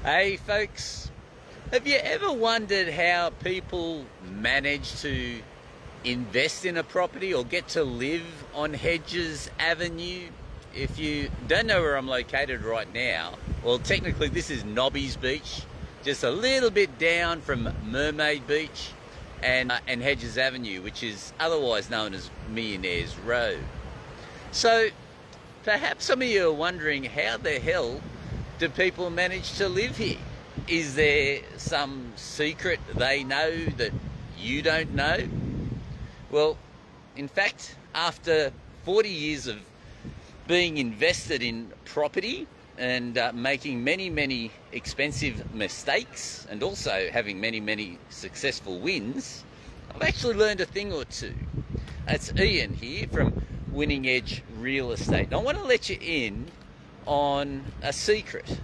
Hey folks, have you ever wondered how people manage to invest in a property or get to live on Hedges Avenue? If you don't know where I'm located right now, well, technically this is Nobby's Beach, just a little bit down from Mermaid Beach and Hedges Avenue, which is otherwise known as Millionaires Row. So perhaps some of you are wondering, how the hell do people manage to live here? Is there some secret they know that you don't know? Well, in fact, after 40 years of being invested in property and making many expensive mistakes and also having many successful wins, I've actually learned a thing or two. It's Ian here from Winning Edge Real Estate. And I want to let you in on a secret.